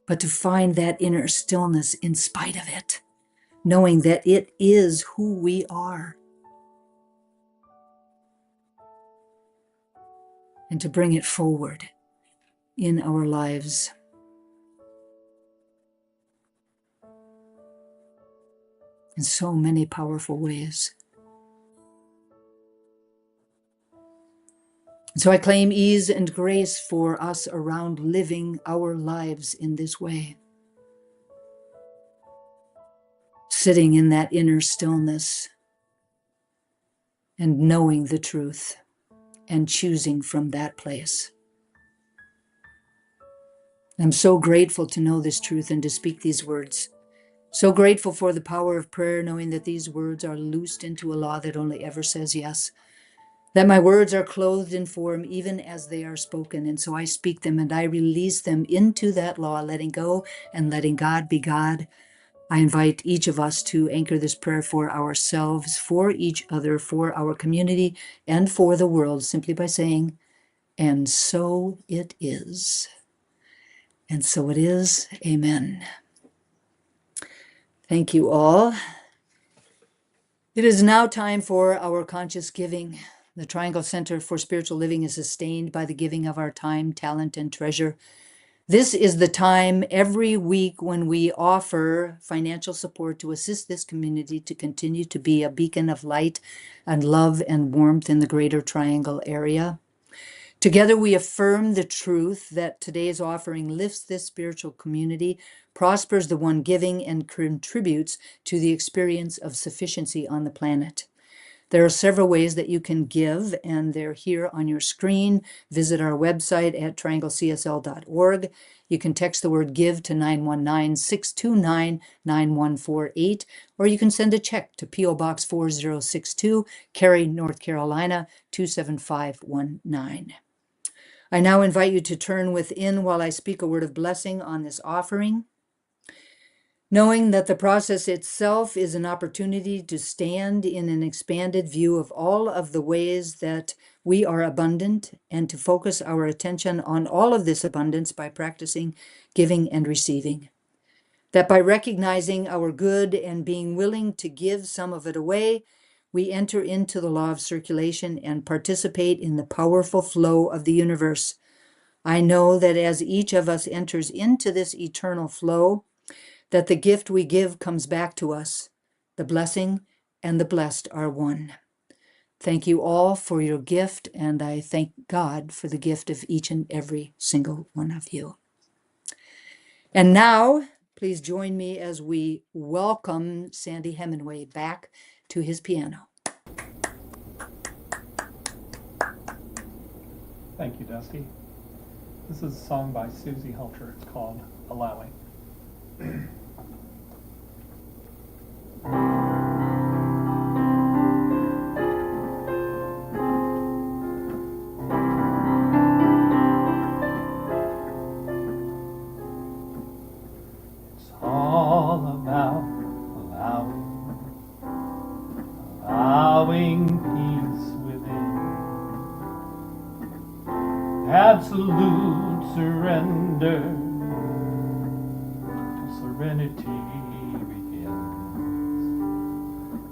but to find that inner stillness in spite of it, knowing that it is who we are, and to bring it forward in our lives. In so many powerful ways. And so I claim ease and grace for us around living our lives in this way. Sitting in that inner stillness and knowing the truth and choosing from that place. I'm so grateful to know this truth and to speak these words. So grateful for the power of prayer, knowing that these words are loosed into a law that only ever says yes. That my words are clothed in form even as they are spoken. And so I speak them and I release them into that law, letting go and letting God be God. I invite each of us to anchor this prayer for ourselves, for each other, for our community, and for the world, simply by saying, and so it is. And so it is. Amen. Thank you all. It is now time for our conscious giving. The Triangle Center for Spiritual Living is sustained by the giving of our time, talent, and treasure. This is the time every week when we offer financial support to assist this community to continue to be a beacon of light and love and warmth in the Greater Triangle area. Together, we affirm the truth that today's offering lifts this spiritual community, prospers the one giving, and contributes to the experience of sufficiency on the planet. There are several ways that you can give, and they're here on your screen. Visit our website at trianglecsl.org. You can text the word GIVE to 919-629-9148, or you can send a check to PO Box 4062, Cary, North Carolina, 27519. I now invite you to turn within while I speak a word of blessing on this offering, knowing that the process itself is an opportunity to stand in an expanded view of all of the ways that we are abundant and to focus our attention on all of this abundance by practicing giving and receiving. That by recognizing our good and being willing to give some of it away, we enter into the law of circulation and participate in the powerful flow of the universe. I know that as each of us enters into this eternal flow, that the gift we give comes back to us. The blessing and the blessed are one. Thank you all for your gift, and I thank God for the gift of each and every single one of you. And now, please join me as we welcome Sandy Hemingway back to his piano. Thank you, Dusty. This is a song by Susie Helter. It's called Allowing. It's all about allowing peace within. Absolute surrender till serenity begins.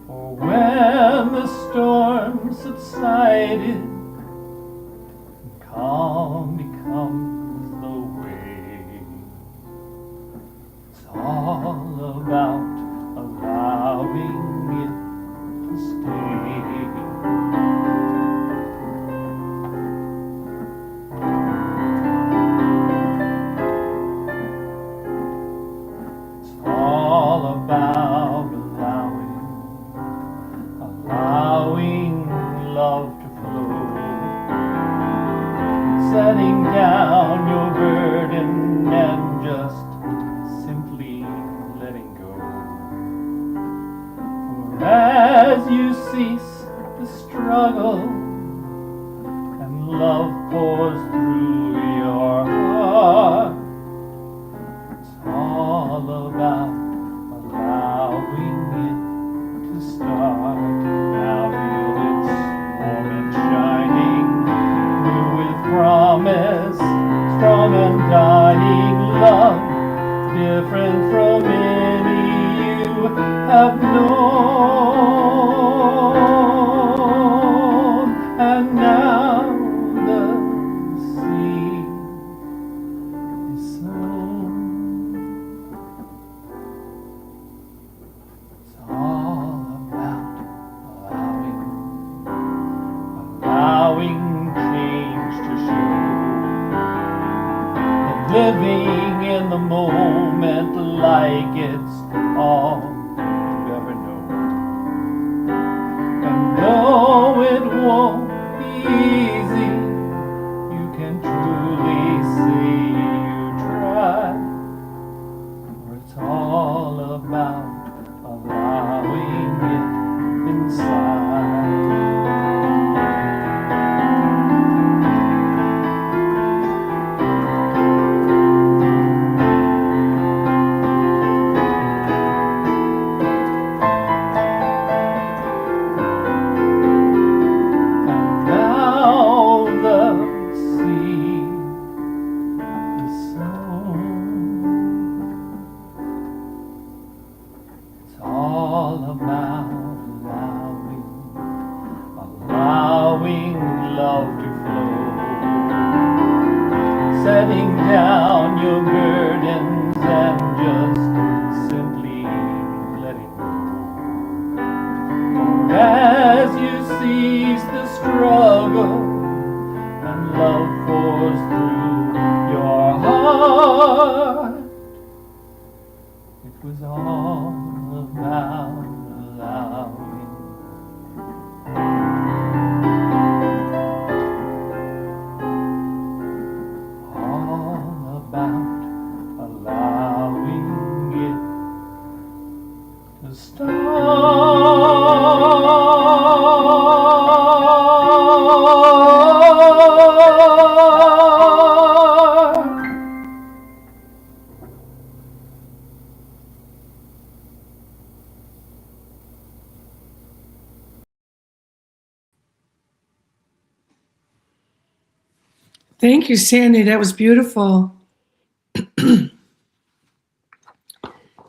For when the storm subsided and calm becomes the way, it's all about allowing it to stay. All about down your burden and just simply letting go. For as you cease the struggle and love pours through your heart, it's all about allowing it to start. Now feel it's warm and shining, blue with promise, strong and dying love, different from any you have known. And now the seed is sown. It's all about allowing change to show, and living in the moment like it's all you ever know. And though it won't be easy, you can truly see you tried. For it's all about allowing it inside. And now the seed is sown. It's all about allowing love to flow, setting down your burdens and just simply letting go. For as you cease the struggle and love pours through your heart, it was all about allowing. All about allowing it to start. Thank you, Sandy. That was beautiful.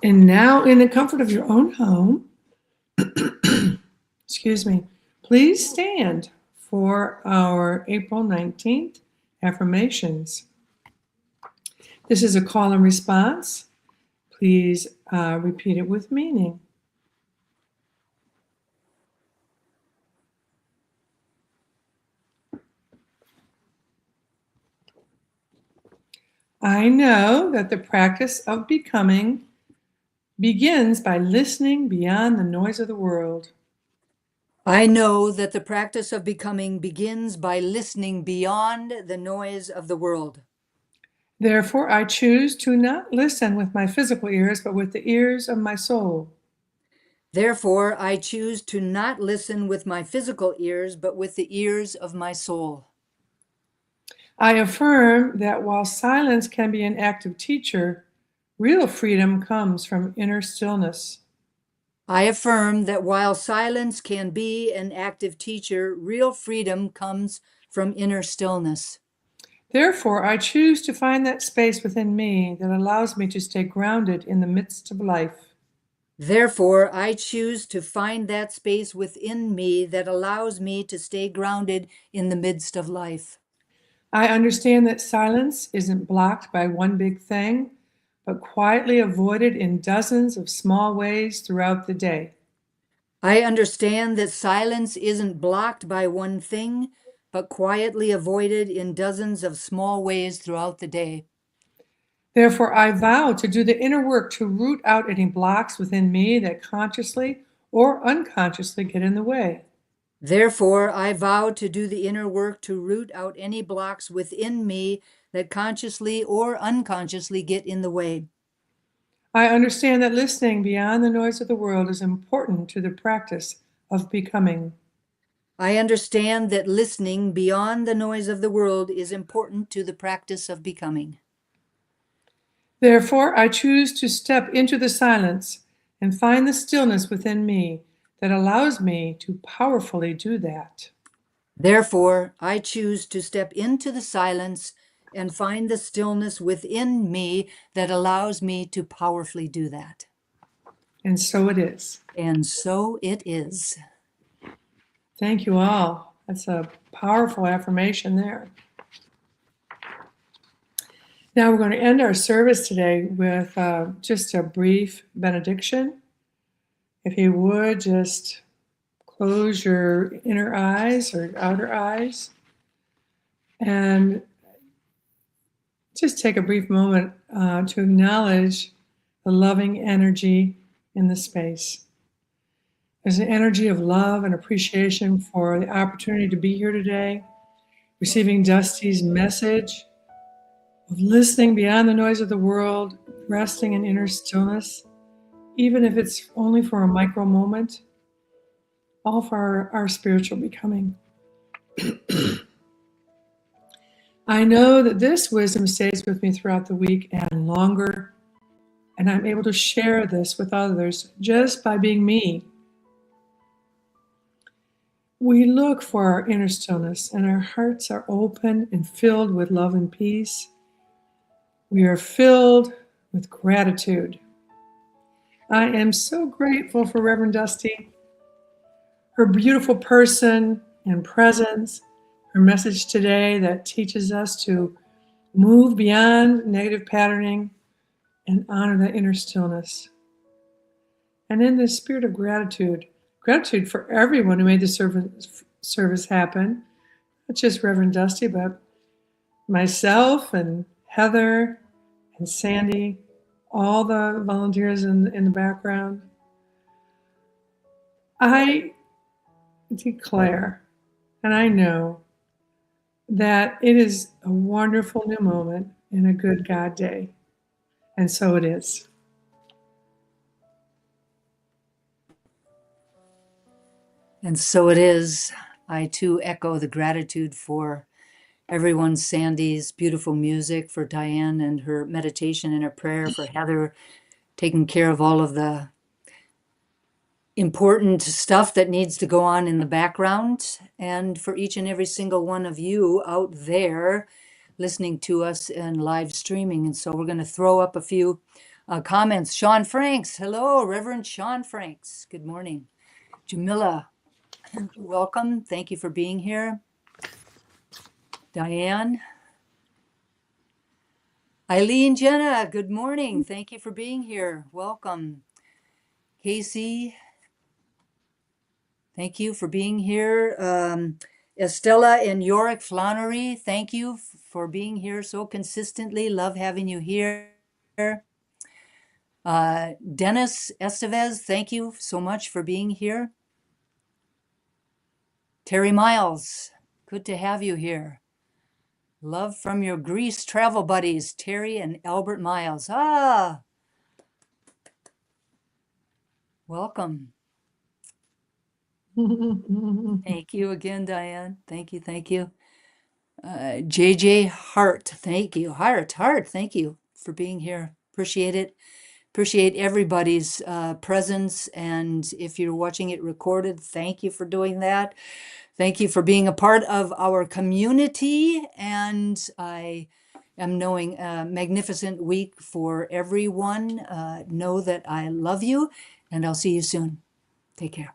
And now, in the comfort of your own home, excuse me, please stand for our April 19th affirmations. This is a call and response. Please repeat it with meaning. I know that the practice of becoming begins by listening beyond the noise of the world. I know that the practice of becoming begins by listening beyond the noise of the world. Therefore, I choose to not listen with my physical ears, but with the ears of my soul. Therefore, I choose to not listen with my physical ears, but with the ears of my soul. I affirm that while silence can be an active teacher, real freedom comes from inner stillness. I affirm that while silence can be an active teacher, real freedom comes from inner stillness. Therefore, I choose to find that space within me that allows me to stay grounded in the midst of life. Therefore, I choose to find that space within me that allows me to stay grounded in the midst of life. I understand that silence isn't blocked by one big thing, but quietly avoided in dozens of small ways throughout the day. I understand that silence isn't blocked by one thing, but quietly avoided in dozens of small ways throughout the day. Therefore, I vow to do the inner work to root out any blocks within me that consciously or unconsciously get in the way. Therefore, I vow to do the inner work to root out any blocks within me that consciously or unconsciously get in the way. I understand that listening beyond the noise of the world is important to the practice of becoming. I understand that listening beyond the noise of the world is important to the practice of becoming. Therefore, I choose to step into the silence and find the stillness within me that allows me to powerfully do that. Therefore, I choose to step into the silence and find the stillness within me that allows me to powerfully do that. And so it is. And so it is. Thank you all. That's a powerful affirmation there. Now we're going to end our service today with just a brief benediction. If you would just close your inner eyes or outer eyes and just take a brief moment to acknowledge the loving energy in the space. There's an energy of love and appreciation for the opportunity to be here today, receiving Dusty's message of listening beyond the noise of the world, resting in inner stillness, even if it's only for a micro moment, all for our spiritual becoming. I know that this wisdom stays with me throughout the week and longer, and I'm able to share this with others just by being me. We look for our inner stillness, and our hearts are open and filled with love and peace. We are filled with gratitude. I am so grateful for Reverend Dusty, her beautiful person and presence, her message today that teaches us to move beyond negative patterning and honor the inner stillness. And in this spirit of gratitude for everyone who made the service happen, not just Reverend Dusty, but myself and Heather and Sandy, all the volunteers in the background. I declare, and I know, that it is a wonderful new moment in a good God day. And so it is. And so it is. I too echo the gratitude for everyone, Sandy's beautiful music, for Diane and her meditation and her prayer, for Heather taking care of all of the important stuff that needs to go on in the background, and for each and every single one of you out there listening to us and live streaming. And so we're going to throw up a few comments. Sean Franks, hello, Reverend Sean Franks. Good morning. Jamila, welcome. Thank you for being here. Diane. Eileen, Jenna, good morning. Thank you for being here. Welcome. Casey, thank you for being here. Estella and Yorick Flannery, thank you for being here so consistently. Love having you here. Dennis Estevez, thank you so much for being here. Terry Miles, good to have you here. Love from your Greece travel buddies, Terry and Albert Miles. Welcome. Thank you again, Diane. Thank you, thank you. JJ Hart, thank you. Hart, thank you for being here. Appreciate it. Appreciate everybody's presence. And if you're watching it recorded, thank you for doing that. Thank you for being a part of our community. And I am knowing a magnificent week for everyone. Know that I love you, and I'll see you soon. Take care.